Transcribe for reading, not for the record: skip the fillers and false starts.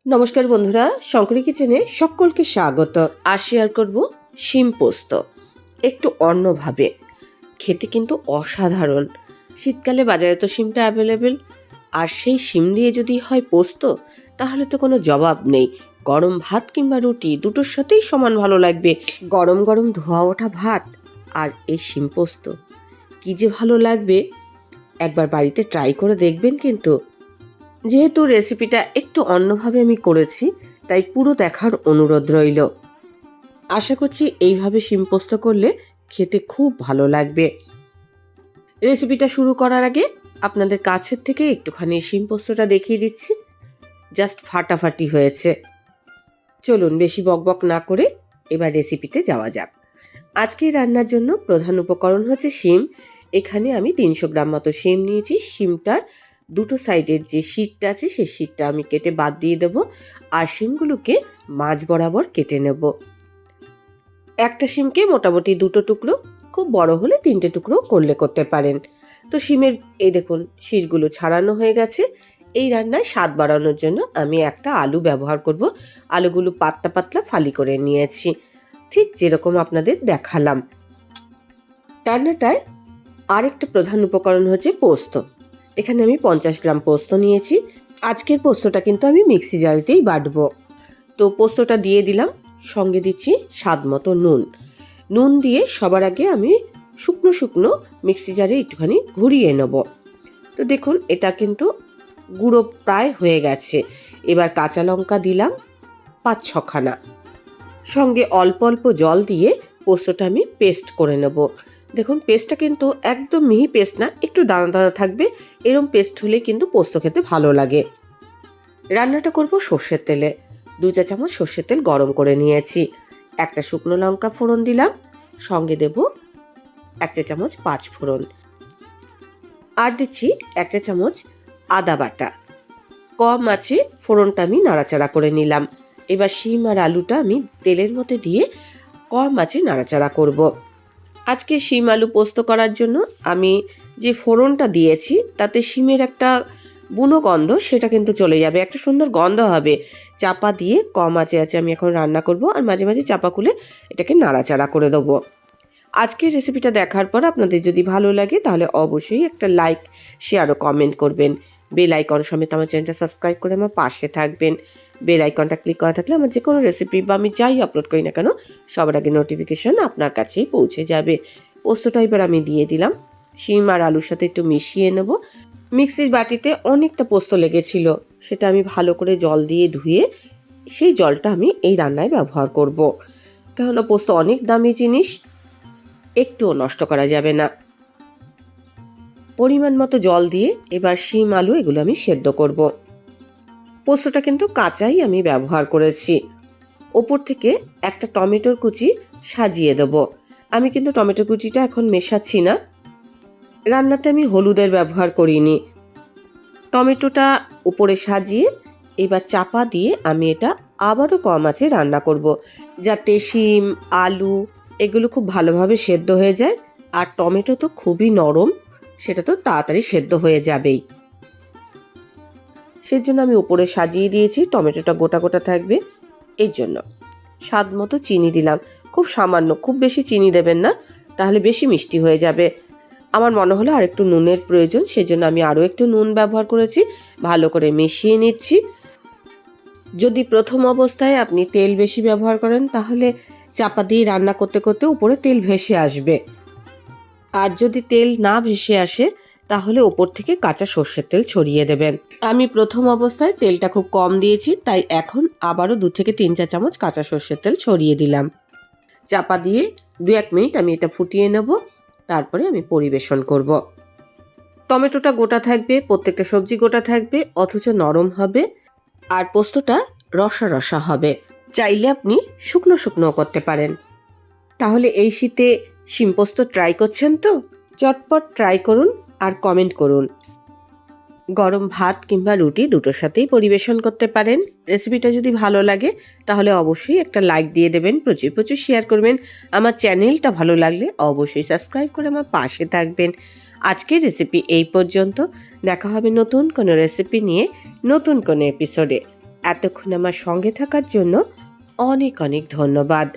নমস্কার বন্ধুরা, শঙ্করী কিচেনে সকলকে স্বাগত। আজ শেয়ার করব শিম পোস্ত, একটু অন্যভাবে। খেতে কিন্তু অসাধারণ। শীতকালে বাজারে তো শিমটা অ্যাভেলেবেল, আর সেই শিম দিয়ে যদি হয় পোস্ত, তাহলে তো কোনো জবাব নেই। গরম ভাত কিংবা রুটি দুটোর সাথেই সমান ভালো লাগবে। গরম গরম ধোয়া ওঠা ভাত আর এই শিম পোস্ত কী যে ভালো লাগবে, একবার বাড়িতে ট্রাই করে দেখবেন কিন্তু। যেহেতু রেসিপিটা একটু অন্যভাবে আমি করেছি, তাই পুরো দেখার অনুরোধ রইল। আশা করছি এইভাবে শিম পোস্ত করলে খেতে খুব ভালো লাগবে। রেসিপিটা শুরু করার আগে আপনাদের কাছের থেকে একটুখানি শিম পোস্তটা দেখিয়ে দিচ্ছি। জাস্ট ফাটাফাটি হয়েছে। চলুন বেশি বকবক না করে এবার রেসিপিতে যাওয়া যাক। আজকে রান্নার জন্য প্রধান উপকরণ হচ্ছে শিম। এখানে আমি 300 গ্রাম মতো শিম নিয়েছি। শিমটার দুটো সাইডের যে শীটটা আছে সেই শীটটা আমি কেটে বাদ দিয়ে দেবো, আর শিমগুলোকে মাঝ বরাবর কেটে নেব। একটা শিমকে মোটামুটি দুটো টুকরো, খুব বড় হলে 3টে টুকরো করলে করতে পারেন। তো শিমের এই দেখুন শিরগুলো ছাড়ানো হয়ে গেছে। এই রান্নায় স্বাদ বাড়ানোর জন্য আমি একটা আলু ব্যবহার করব। আলুগুলো পাতলা পাতলা ফালি করে নিয়েছি, ঠিক যেরকম আপনাদের দেখালাম। রান্নাটায় আরেকটা প্রধান উপকরণ হচ্ছে পোস্ত। এখানে আমি 50 গ্রাম পোস্ত নিয়েছি। আজকের পোস্তটা কিন্তু আমি মিক্সি জারেতেই বাটবো। তো পোস্তটা দিয়ে দিলাম, সঙ্গে দিচ্ছি স্বাদ মতো নুন। নুন দিয়ে সবার আগে আমি শুকনো শুকনো মিক্সি জারে একটুখানি ঘুরিয়ে নেব। তো দেখুন এটা কিন্তু গুঁড়ো প্রায় হয়ে গেছে। এবার কাঁচা লঙ্কা দিলাম 5-6খানা, সঙ্গে অল্প অল্প জল দিয়ে পোস্তটা আমি পেস্ট করে নেব। দেখুন পেস্টটা কিন্তু একদম মিহি পেস্ট না, একটু দানা দানা থাকবে। এরম পেস্ট হলে কিন্তু পোস্ত খেতে ভালো লাগে। রান্নাটা করব সর্ষের তেলে। 2 চা চামচ সর্ষের তেল গরম করে নিয়েছি। একটা শুকনো লঙ্কা ফোড়ন দিলাম, সঙ্গে দেব 1 চা চামচ 5 ফোড়ন, আর দিচ্ছি 1 চা চামচ আদা বাটা। কম আছে ফোড়নটা আমি নাড়াচাড়া করে নিলাম। এবার শিম আর আলুটা আমি তেলের মধ্যে দিয়ে কম আছে নাড়াচাড়া করব। আজকে শিম আলু পোস্ত করার জন্য আমি যে ফোড়নটা দিয়েছি তাতে শিমের একটা বুনো গন্ধ সেটা কিন্তু চলে যাবে, একটা সুন্দর গন্ধ হবে। চাপা দিয়ে কম আছে আমি এখন রান্না করব, আর মাঝে মাঝে চাপা খুলে এটাকে নাড়াচাড়া করে দেবো। আজকের রেসিপিটা দেখার পর আপনাদের যদি ভালো লাগে তাহলে অবশ্যই একটা লাইক, শেয়ার ও কমেন্ট করবেন। বেল আইকন সমেত আমার চ্যানেলটা সাবস্ক্রাইব করে আমার পাশে থাকবেন। বেল আইকনটা ক্লিক করা থাকলে আমার যে কোনো রেসিপি বা আমি যাই আপলোড করি না কেন সবার আগে নোটিফিকেশন আপনার কাছেই পৌঁছে যাবে। পোস্তটা এবার আমি দিয়ে দিলাম, শিম আর আলুর সাথে একটু মিশিয়ে নেব। মিক্সির বাটিতে অনেকটা পোস্ত লেগেছিল, সেটা আমি ভালো করে জল দিয়ে ধুয়ে সেই জলটা আমি এই রান্নায় ব্যবহার করব। কেননা পোস্ত অনেক দামি জিনিস, একটুও নষ্ট করা যাবে না। পরিমাণ মতো জল দিয়ে এবার শিম আলু এগুলো আমি সেদ্ধ করব। পোস্তটা কিন্তু কাঁচাই আমি ব্যবহার করেছি। ওপর থেকে একটা টমেটোর কুচি সাজিয়ে দেব। আমি কিন্তু টমেটো কুচিটা এখন মেশাচ্ছি না, রান্নাতে আমি হলুদের ব্যবহার করিনি। টমেটোটা উপরে সাজিয়ে এবার চাপা দিয়ে আমি এটা আবারও কম আঁচে রান্না করব, যাতে শিম আলু এগুলো খুব ভালোভাবে সেদ্ধ হয়ে যায়। আর টমেটো তো খুবই নরম, সেটা তো তাড়াতাড়ি সেদ্ধ হয়ে যাবেই। সেজন্য আমি উপরে সাজিয়ে দিয়েছি, টমেটোটা গোটা গোটা থাকবে এই জন্য। স্বাদ মতো চিনি দিলাম, খুব সামান্য, খুব বেশি চিনি দেবেন না, তাহলে বেশি মিষ্টি হয়ে যাবে। আমার মনে হলো আর একটু নুনের প্রয়োজন, সেজন্য আমি আরও একটু নুন ব্যবহার করেছি। ভালো করে মিশিয়ে নিচ্ছি। যদি প্রথম অবস্থায় আপনি তেল বেশি ব্যবহার করেন তাহলে চাপা দিয়ে রান্না করতে করতে উপরে তেল ভেসে আসবে, আর যদি তেল না ভেসে আসে তাহলে ওপর থেকে কাঁচা সর্ষের তেল ছড়িয়ে দেবেন। আমি প্রথম অবস্থায় তেলটা খুব কম দিয়েছি, তাই এখন আবারও 2 থেকে 3 চা চামচ কাঁচা সর্ষের তেল ছড়িয়ে দিলাম। চাপা দিয়ে 2-1 মিনিট আমি এটা ফুটিয়ে নেব, তারপরে আমি পরিবেশন করব। টমেটোটা গোটা থাকবে, প্রত্যেকটা সবজি গোটা থাকবে, অথচ নরম হবে, আর পোস্তটা রসা রসা হবে। চাইলে আপনি শুকনো শুকনো করতে পারেন। তাহলে এই শীতে শিম পোস্ত ট্রাই করছেন তো? চটপট ট্রাই করুন আর কমেন্ট করুন। গরম ভাত কিংবা রুটি দুটোর সাথেই পরিবেশন করতে পারেন। রেসিপিটা যদি ভালো লাগে তাহলে অবশ্যই একটা লাইক দিয়ে দেবেন, প্রচুর প্রচুর শেয়ার করবেন। আমার চ্যানেলটা ভালো লাগলে অবশ্যই সাবস্ক্রাইব করে আমার পাশে থাকবেন। আজকের রেসিপি এই পর্যন্ত। দেখা হবে নতুন কোনো রেসিপি নিয়ে নতুন কোনো এপিসোডে। এতক্ষণ আমার সঙ্গে থাকার জন্য অনেক অনেক ধন্যবাদ।